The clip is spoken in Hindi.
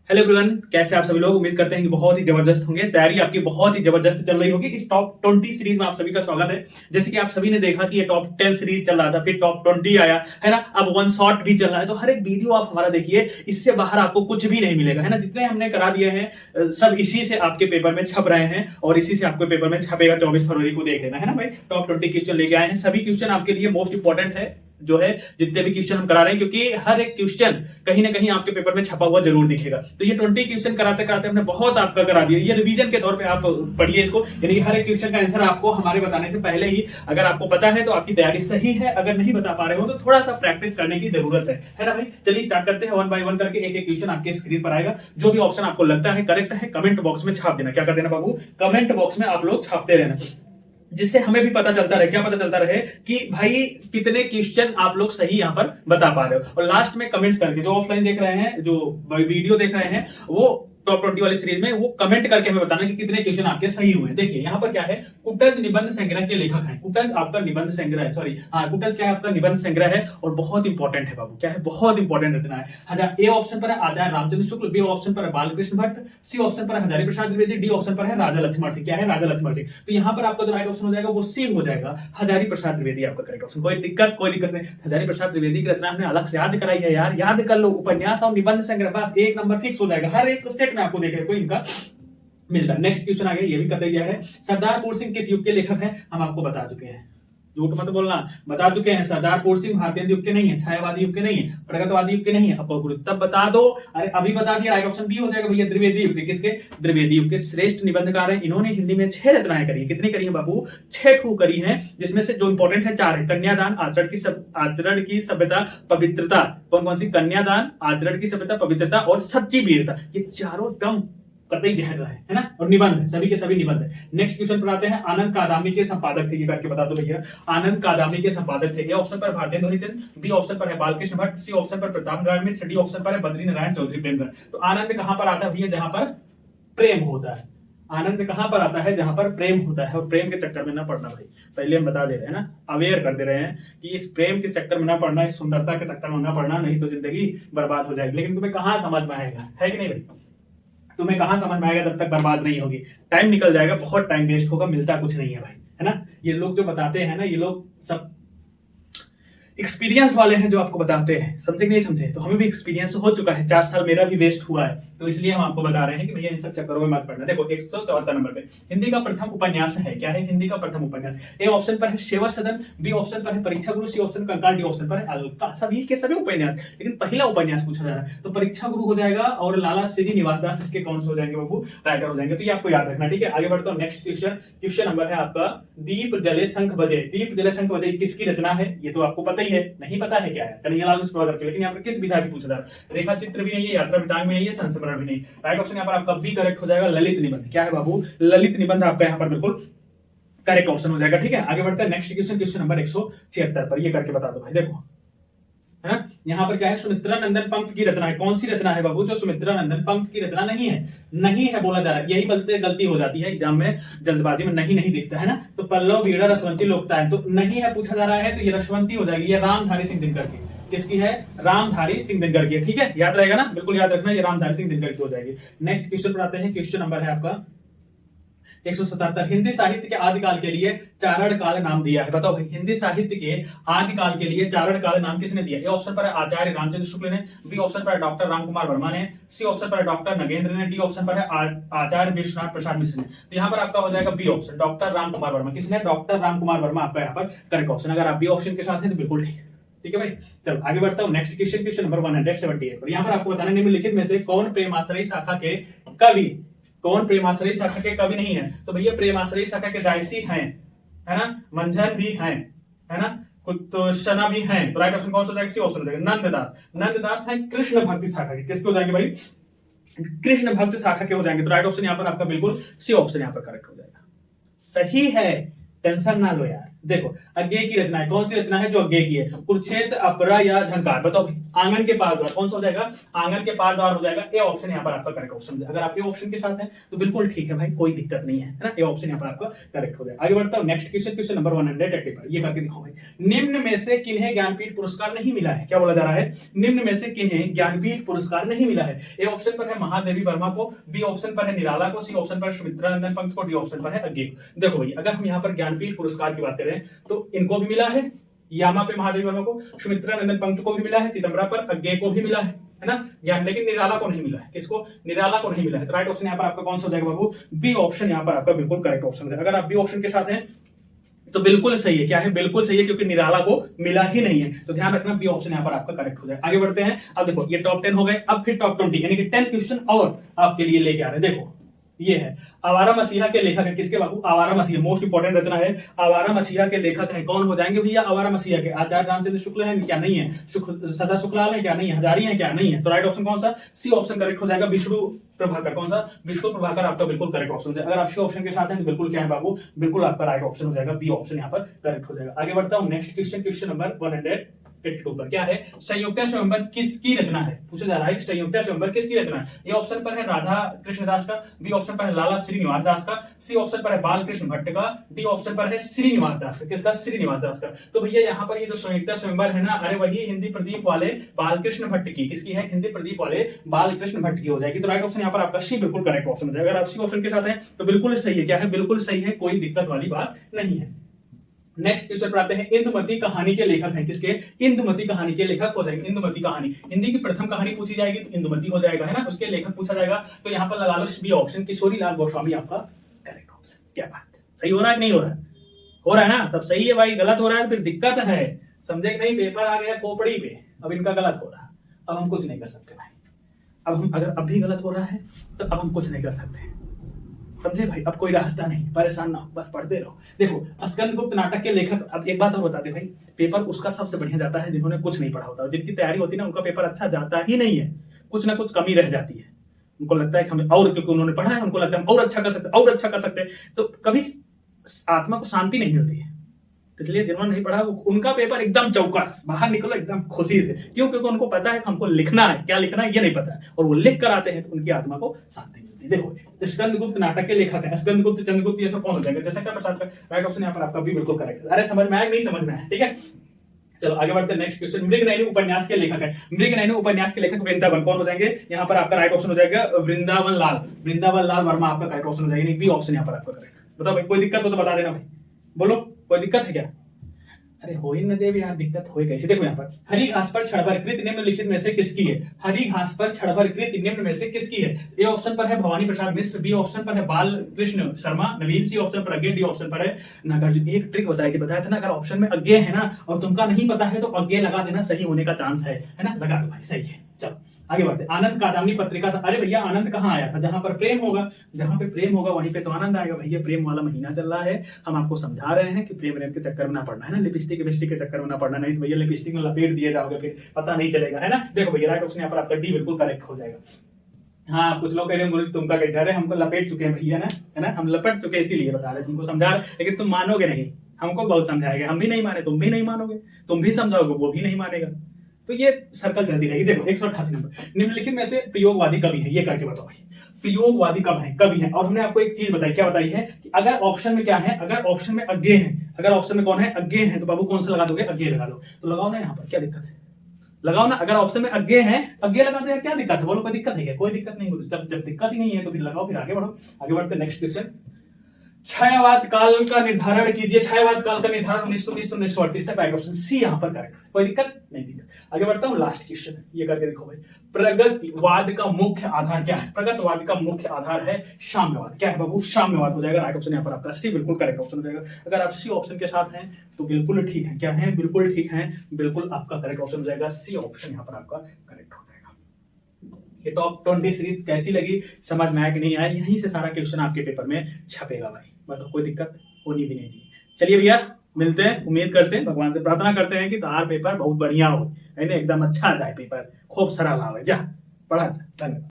हेलो एवरीवन, कैसे आप सभी लोग। उम्मीद करते हैं कि बहुत ही जबरदस्त होंगे। तैयारी आपकी बहुत ही जबरदस्त चल रही होगी। इस टॉप 20 सीरीज में आप सभी का स्वागत है। जैसे कि आप सभी ने देखा कि ये टॉप 10 सीरीज चल रहा था, फिर टॉप 20 आया है ना, अब वन शॉट भी चल रहा है। तो हर एक वीडियो आप हमारा देखिए, इससे बाहर आपको कुछ भी नहीं मिलेगा, है ना। जितने हमने करा दिए हैं सब इसी से आपके पेपर में छप रहे हैं और इसी से आपके पेपर में छपेगा। 24 फरवरी को देख लेना, है ना भाई। टॉप 20 क्वेश्चन लेके आए हैं। सभी क्वेश्चन आपके लिए मोस्ट इंपॉर्टेंट है जो है, जितने भी क्वेश्चन हम करा रहे हैं, क्योंकि हर एक क्वेश्चन कहीं ना कहीं आपके पेपर में छपा हुआ जरूर दिखेगा। तो ये 20 क्वेश्चन कराते कराते हमने बहुत आपका करा दिया। ये रिवीजन के तौर पे आप पढ़िए इसको, यानी कि हर एक क्वेश्चन का आंसर आपको हमारे बताने से पहले ही अगर आपको पता है तो आपकी तैयारी सही है। अगर नहीं बता पा रहे हो तो थोड़ा सा प्रैक्टिस करने की जरूरत है ना भाई। चलिए स्टार्ट करते हैं। वन बाय वन करके एक एक क्वेश्चन आपके स्क्रीन पर आएगा। जो भी ऑप्शन आपको लगता है करेक्ट है, कमेंट बॉक्स में छाप देना। क्या कर देना बाबू, कमेंट बॉक्स में आप लोग छापते रहना, जिससे हमें भी पता चलता रहे। क्या पता चलता रहे कि भाई कितने क्वेश्चन आप लोग सही यहां पर बता पा रहे हो। और लास्ट में कमेंट्स करके, जो ऑफलाइन देख रहे हैं, जो वीडियो देख रहे हैं, वो टॉप 20 वाली सीरीज में वो कमेंट करके हमें बताना कि कितने क्वेश्चन आपके सही हुए। देखिए यहाँ पर क्या है, कुटज निबंध संग्रह के लेखक हैं। कुटज आपका निबंध संग्रह है, सॉरी हाँ, कुटज क्या है आपका निबंध संग्रह है और बहुत इंपॉर्टेंट है बाबू। क्या है, बहुत इंपॉर्टेंट रचना है। हजार ए ऑप्शन पर है आचार्य रामचंद्र शुक्ल, बी ऑप्शन पर है बालकृष्ण भट्ट, सी ऑप्शन पर है हजारी प्रसाद द्विवेदी, डी ऑप्शन पर है राजा लक्ष्मण सिंह। क्या है, राजा लक्ष्मण सिंह। तो यहाँ पर आपका जो राइट ऑप्शन हो जाएगा वो सी हो जाएगा, हजारी प्रसाद द्विवेदी आपका करेक्ट ऑप्शन। कोई दिक्कत नहीं। हजारी प्रसाद द्विवेदी की रचना हमने अलग से याद कराई है यार, याद कर लो। उपन्यास और निबंध संग्रह, बस एक नंबर फिक्स हो जाएगा। हर एक सेट में आपको देखने को इनका मिलता है। नेक्स्ट क्वेश्चन आ गया, ये भी कतई जा है। सरदारपुर सिंह किस युग के लेखक हैं, हम आपको बता चुके हैं। झूठ मत बोलना, बता चुके हैं। सरदारपुर सिंह भारतीय युग के नहीं है, छायावादी युग के नहीं है, प्रगतवादी युग के नहीं है। आपको तब बता दो, अरे अभी बता दिया। राइट ऑप्शन बी हो जाएगा भैया, द्विवेदी युग के। किसके, द्विवेदी युग के श्रेष्ठ निबंधकार हैं। इन्होंने हिंदी में 6 रचनाएं करी है। कितनी करी है बाबू, 6 ठू करी है, जिसमें से जो इंपॉर्टेंट है 4 है। कन्यादान, आचरण की सभ्यता, पवित्रता। कौन कौन सी, कन्यादान, आचरण की सभ्यता, पवित्रता और सच्ची वीरता। ये चारों दम कतई जहर है ना। और निबंध है, सभी के सभी निबंध है। नेक्स्ट क्वेश्चन पर आते हैं। आनंद कादामी के संपादक थे, ये करके बता दो भैया। आनंद कादामी के संपादक थे। ए ऑप्शन पर भारतेंदु हरिचंद, बी ऑप्शन पर है बालकृष्ण भट्ट, सी ऑप्शन पर प्रताप नारायण मिश्र, डी ऑप्शन पर है बद्री नारायण चौधरी प्रेमचंद। तो आनंद कहां पर आता है भैया, जहां पर प्रेम होता है। आनंद कहां पर आता है, जहां पर प्रेम होता है। और प्रेम के चक्कर में ना पड़ना भाई, पहले हम बता दे रहे हैं ना, अवेयर कर दे रहे हैं कि इस प्रेम के चक्कर में ना पड़ना, इस सुंदरता के चक्कर में ना पड़ना, नहीं तो जिंदगी बर्बाद हो जाएगी। लेकिन तुम्हें कहां समझ में आएगा, है कि नहीं भाई। तुम्हें कहां समझ में आएगा जब तक बर्बाद नहीं होगी। टाइम निकल जाएगा, बहुत टाइम वेस्ट होगा, मिलता कुछ नहीं है भाई, है ना। ये लोग जो बताते हैं ना, ये लोग सब एक्सपीरियंस वाले हैं जो आपको बताते हैं, समझे नहीं समझे। तो हमें भी एक्सपीरियंस हो चुका है, 4 साल मेरा भी वेस्ट हुआ है, तो इसलिए हम आपको बता रहे हैं कि भैया इन सब चक्करों में मत पड़ना। देखो 174 नंबर पे हिंदी का प्रथम उपन्यास है। क्या है, हिंदी का प्रथम उपन्यास। ए ऑप्शन पर है सेवा सदन, बी ऑप्शन पर है परीक्षा गुरु, सी ऑप्शन कंकाल, डी ऑप्शन पर है अलका। सभी के सभी उपन्यास, लेकिन पहला उपन्यास पूछा जा रहा है तो परीक्षा गुरु हो जाएगा। और लाला श्रीनिवास दास इसके कौन से हो जाएंगे बाबू, राइटर हो जाएंगे। तो ये आपको याद रखना, ठीक है। आगे बढ़ता हूं। नेक्स्ट क्वेश्चन नंबर है आपका, दीप जले शंख बजे। दीप जले शंख बजे किसकी रचना है, ये तो आपको पता ही है। नहीं पता है क्या है, कन्हैयालाल मिश्र करके। लेकिन यहाँ पर किस विधा की पूछा जा रहा है, रेखा चित्र भी नहीं है, यात्रा वृतांग भी नहीं है, संस्मरण भी नहीं। राइट ऑप्शन यहाँ पर आपका बी करेक्ट हो जाएगा, ललित निबंध। क्या है बाबू, ललित निबंध आपका यहाँ पर बिल्कुल करेक्ट ऑप्शन हो जाएगा, ठीक है। आगे बढ़ते हैं। नेक्स्ट क्वेश्चन नंबर 176 पर, ये करके बता दो भाई। देखो है ना, यहाँ पर क्या है, सुमित्रा नंदन पंत की रचना है। कौन सी रचना है बाबू, जो सुमित्रा नंदन पंत की रचना नहीं है, नहीं है बोला जा रहा है। यही गलती हो जाती है एग्जाम में, जल्दबाजी में नहीं दिखता है ना। तो पल्लव बीड़ा रसवंती लोकता है, तो नहीं है पूछा जा रहा है, तो ये रसवंती हो जाएगी। ये रामधारी सिंह दिनकर की, किसकी है, रामधारी सिंह दिनकर की, ठीक है। याद रहेगा ना, बिल्कुल याद रखना, ये रामधारी सिंह दिनकर की हो जाएगी। नेक्स्ट क्वेश्चन पर आते हैं। क्वेश्चन नंबर है आपका 177। हिंदी साहित्य के आदिकाल के लिए चारण काल नाम दिया है। बताओ भाई, हिंदी साहित्य के आदिकाल के लिए चारण काल नाम किसने दिया। ए ऑप्शन पर है आचार्य रामचंद्र शुक्ल ने, बी ऑप्शन पर है डॉक्टर रामकुमार वर्मा ने, सी ऑप्शन पर है डॉक्टर नगेंद्र ने, डी ऑप्शन पर है आचार्य विश्वनाथ प्रसाद मिश्र ने। तो यहाँ पर आपका हो जाएगा B option, doctor Ramkumar Verma. किसने, डॉक्टर रामकुमार वर्मा आपका यहाँ पर करेक्ट ऑप्शन। अगर आप बी ऑप्शन के साथ हैं तो बिल्कुल ठीक है भाई। चलो आगे बढ़ता हूं। नेक्स्ट क्वेश्चन नंबर 178 पर, यहाँ पर आपको बताना निम्नलिखित में से कौन प्रेमाश्रयी शाखा के कवि, कौन प्रेमाश्रयी शाखा के कवि नहीं है। तो भैया प्रेमाश्रयी शाखा के जायसी हैं, है ना, मंझन भी हैं, है ना, कुतुशना भी हैं। तो राइट ऑप्शन कौन सा हो जाएगा, सी ऑप्शन हो जाएगा। नंददास है कृष्ण भक्ति शाखा के। किसके हो जाएंगे भाई, कृष्ण भक्त शाखा के हो जाएंगे। तो राइट ऑप्शन यहाँ पर आपका बिल्कुल सी ऑप्शन यहाँ पर करेक्ट हो जाएगा। सही है, टेंशन ना लो यार, देखो अज्ञेय की रचना है, कौन सी रचना है जो अज्ञेय की है? कुरुक्षेत्र, अपरा या झंकार? बताओ भाई। आंगन के पार द्वार कौन सा हो जाएगा? आंगन के पार द्वार हो जाएगा। ए ऑप्शन यहाँ पर आपका करेक्ट ऑप्शन है। अगर आप ए ऑप्शन के साथ हैं तो बिल्कुल ठीक है भाई, कोई दिक्कत नहीं है ना। ए ऑप्शन यहाँ पर आपका करेक्ट हो जाएगा। आगे बढ़ता हूँ नेक्स्ट क्वेश्चन, क्वेश्चन नंबर 185। ये करके दिखाओ भाई। निम्न में से किन्हें ज्ञानपीठ पुरस्कार नहीं मिला है? क्या बोला जा रहा है? निम्न में से किन्हें ज्ञानपीठ पुरस्कार नहीं मिला है? ए ऑप्शन पर है महादेवी वर्मा को, बी ऑप्शन पर है निराला को, सी ऑप्शन पर सुमित्रा नंदन पंत को, डी ऑप्शन पर है अज्ञेय को। देखो भाई, अगर हम यहाँ पर ज्ञानपीठ पुरस्कार की बात करें तो इनको भी मिला है, यामा पे महादेवी वर्मा को, सुमित्रा नंदन पंत को भी मिला है, चिदंबरा पर अज्ञेय को भी मिला है ना ज्ञान, लेकिन निराला को नहीं मिला है। किसको? निराला को नहीं मिला है। तो राइट ऑप्शन यहाँ पर आपका कौन सा हो जाएगा बाबू? बी ऑप्शन यहाँ पर आपका बिल्कुल करेक्ट ऑप्शन है। अगर आप बी ऑप्शन के साथ हैं तो बिल्कुल सही है। क्या है? बिल्कुल सही है, क्योंकि निराला को मिला ही नहीं है। तो ध्यान रखना, बी ऑप्शन यहाँ पर आपका करेक्ट हो जाए। आगे बढ़ते हैं। अब देखो ये टॉप 10 हो गए, अब फिर टॉप 20 यानी कि 10 क्वेश्चन और आपके लिए लेके आ रहे हैं। देखो ये है आवारा मसीहा के लेखक है। किसके बाबू? आवारा मसीहा, मोस्ट इंपोर्टेंट रचना है। आवारा मसीहा के लेखक है कौन हो जाएंगे भैया? आवारा मसीहा के आचार्य रामचंद्र शुक्ल है क्या? नहीं है। सदा शुक्लाल है क्या? नहीं है। हजारी है क्या? नहीं है। तो राइट ऑप्शन कौन सा? सी ऑप्शन करेक्ट हो जाएगा। विष्णु प्रभाकर, कौन सा? विष्णु प्रभाकर आपका बिल्कुल करेक्ट ऑप्शन है। अगर आप सी ऑप्शन के साथ हैं तो बिल्कुल क्या है बाबू? बिल्कुल आपका राइट ऑप्शन हो जाएगा। बी ऑप्शन यहाँ पर करेक्ट हो जाएगा। आगे बढ़ता हूँ नेक्स्ट क्वेश्चन, क्वेश्चन नंबर 182 पर। क्या है? संयुक्त स्वयंवर किसकी रचना है? पूछा जा रहा है संयुक्त स्वयंवर किसकी रचना है? ये ऑप्शन पर है राधा कृष्णदास का, बी ऑप्शन पर है लाला श्रीनिवास दास का, सी ऑप्शन पर है बालकृष्ण भट्ट का, डी ऑप्शन पर है श्रीनिवास दास का। किसका? श्रीनिवास दास का। तो भैया यहाँ पर ये जो संयुक्त स्वयंवर है ना, अरे वही हिंदी प्रदीप वाले बालकृष्ण भट्ट की, किसकी है? हिंदी प्रदीप वाले बालकृष्ण भट्ट की हो जाएगी। तो राइट ऑप्शन यहाँ पर आपका सी बिल्कुल करेक्ट ऑप्शन हो जाएगा। अगर आप सी ऑप्शन के साथ हैं तो बिल्कुल सही है। क्या है? बिल्कुल सही है, कोई दिक्कत वाली बात नहीं है। नेक्स्ट क्वेश्चन पर आते हैं। इंदुमती कहानी के लेखक हैं किसके? इंदुमती कहानी के लेखक हो जाएंगे। इंदुमती कहानी हिंदी की प्रथम कहानी पूछी जाएगी तो इंदुमती हो जाएगा, है ना। उसके लेखक पूछा जाएगा तो यहाँ पर लगा लो बी ऑप्शन, किशोरी लाल गोस्वामी आपका करेक्ट ऑप्शन। क्या बात है? सही हो रहा है कि नहीं हो रहा है? हो रहा है ना, तब सही है भाई। गलत हो रहा है तो फिर दिक्कत है, समझे कि नहीं? पेपर आ गया खोपड़ी पे, अब इनका गलत हो रहा है, अब हम कुछ नहीं कर सकते भाई। अब हम अगर अब भी गलत हो रहा है तो अब हम कुछ नहीं कर सकते, समझे भाई। अब कोई रास्ता नहीं, परेशान ना हो, बस पढ़ते रहो। देखो स्कंदगुप्त नाटक के लेखक, अब एक बात और बता दे भाई, पेपर उसका सबसे बढ़िया जाता है जिन्होंने कुछ नहीं पढ़ा होता, जिनकी तैयारी होती है ना, उनका पेपर अच्छा जाता ही नहीं है। कुछ ना कुछ कमी रह जाती है, उनको लगता है कि हमें और, क्योंकि उन्होंने पढ़ा है, उनको लगता है हम और अच्छा कर सकते, और अच्छा कर सकते, तो कभी आत्मा को शांति नहीं मिलती है। इसलिए जिन्होंने नहीं पढ़ा उनका पेपर एकदम चौकस, बाहर निकलो एकदम खुशी से। क्यों? क्योंकि उनको पता है कि हमको लिखना है, क्या लिखना है ये नहीं पता है, और वो लिख कर आते हैं तो उनकी आत्मा को शांति मिलती है। देखो स्कंदगुप्त नाटक के लेखक है, स्कंदगुप्त, चंद्रगुप्त, ये सब कौन हो जाएगा? जैसा क्या प्रसाद का राइट ऑप्शन यहाँ पर आपका भी बिल्कुल करेक्ट है। अरे समझ में आया नहीं समझ में आया? ठीक है, चलो आगे बढ़ते हैं। नेक्स्ट क्वेश्चन, मृगनयनी उपन्यास के लेखक है। मृगनयनी उपन्यास के लेखक वृंदावन कौन हो जाएंगे? यहाँ पर आपका राइट ऑप्शन हो जाएगा वृंदावन लाल, वृंदावन लाल वर्मा आपका करेक्ट ऑप्शन हो जाएगा। बी ऑप्शन यहाँ पर आपका करेक्ट। बताओ भाई, कोई दिक्कत हो तो बता देना भाई, बोलो कोई दिक्कत है क्या? अरे हो ही न देव यार, दिक्कत हो कैसे? देखो यहाँ पर हरी घास पर क्षणभरकृत निम्नलिखित में से किसकी है? हरी घास पर क्षणभरकृत निम्न में से किसकी है? ए ऑप्शन पर है भवानी प्रसाद मिश्र, बी ऑप्शन पर है बाल कृष्ण शर्मा नवीन, सी ऑप्शन पर अज्ञेय, डी ऑप्शन पर है नागार्जुन। एक ट्रिक बताया था ना, अगर ऑप्शन में अज्ञेय है ना और तुमका नहीं पता है तो अज्ञेय लगा देना, सही होने का चांस है ना, लगा दो भाई, सही है। चलो आगे बढ़ते। आनंद कादम्बनी पत्रिका से, अरे भैया आनंद कहाँ आया था? जहां पर प्रेम होगा, जहां पे प्रेम होगा वहीं पे तो आनंद आएगा भैया। प्रेम वाला महीना चल रहा है, हम आपको समझा रहे हैं कि प्रेम के चक्कर में ना पड़ना है ना, लिपस्टिक के चक्कर में ना पड़ना, नहीं तो भैया लिपस्टिक में लपेट दिए जाओगे फिर पता नहीं चलेगा, है ना। देखो भैया राइट ऑप्शन यहाँ पर आपका डी बिल्कुल करेक्ट हो जाएगा। हाँ कुछ लोग कह रहे हैं गुरु तुमका कैसा रहे, हमको लपेट चुके हैं भैया ना, है ना, हम लपेट चुके इसीलिए बता रहे, तुमको समझा रहे, लेकिन तुम मानोगे नहीं। हमको बहुत समझाएगा, हम भी नहीं माने, तुम भी नहीं मानोगे, तुम भी समझाओगे वो भी नहीं मानेगा, तो ये सर्कल चलती रहेगी। देखो 188 नंबर, निम्नलिखित में से प्रयोगवादी कवि है, ये करके बताओ भाई, प्रयोगवादी कवि है। और हमने आपको एक चीज बताई, क्या बताई है कि अगर ऑप्शन में क्या है, अगर ऑप्शन में अज्ञेय है, अगर ऑप्शन में कौन है? अज्ञेय है, तो बाबू कौन सा लगा दोगे? अज्ञेय लगा दो। तो लगाओ ना यहाँ पर, क्या दिक्कत है? लगाओ ना, अगर ऑप्शन में अज्ञेय है, अज्ञेय लगा दो यार, क्या दिक्कत है? बोलो कोई दिक्कत है क्या? कोई दिक्कत नहीं होती। जब दिक्कत ही नहीं है तो फिर लगाओ, फिर आगे बढ़ो। आगे बढ़ते नेक्स्ट क्वेश्चन, छायावाद काल का निर्धारण कीजिए। छायावाद काल का निर्धारण 1919 से 1938 तक, राइट ऑप्शन सी यहाँ पर करेक्ट। कोई दिक्कत नहीं? दिक्कत। आगे बढ़ता हूँ, लास्ट क्वेश्चन ये करके देखो भाई, प्रगतिवाद का मुख्य आधार क्या है? प्रगतिवाद का मुख्य आधार है साम्यवाद। क्या है बाबू? साम्यवाद हो जाएगा। राइट ऑप्शन यहाँ पर आपका सी बिल्कुल करेक्ट ऑप्शन हो जाएगा। अगर आप सी ऑप्शन के साथ हैं तो बिल्कुल ठीक है। क्या है? बिल्कुल ठीक है, बिल्कुल आपका करेक्ट ऑप्शन हो जाएगा। सी ऑप्शन यहाँ पर आपका करेक्ट हो जाएगा। ये टॉप 20 सीरीज कैसी लगी, समझ में आया कि नहीं आया? यहीं से सारा क्वेश्चन आपके पेपर में छपेगा भाई, मतलब कोई दिक्कत होनी भी नहीं चाहिए। चलिए भैया मिलते हैं, उम्मीद करते हैं, भगवान से प्रार्थना करते हैं कि तुम्हारा पेपर बहुत बढ़िया हो, है ना, एकदम अच्छा जाए पेपर, खूब सारा लावे जा, पढ़ा जा। धन्यवाद।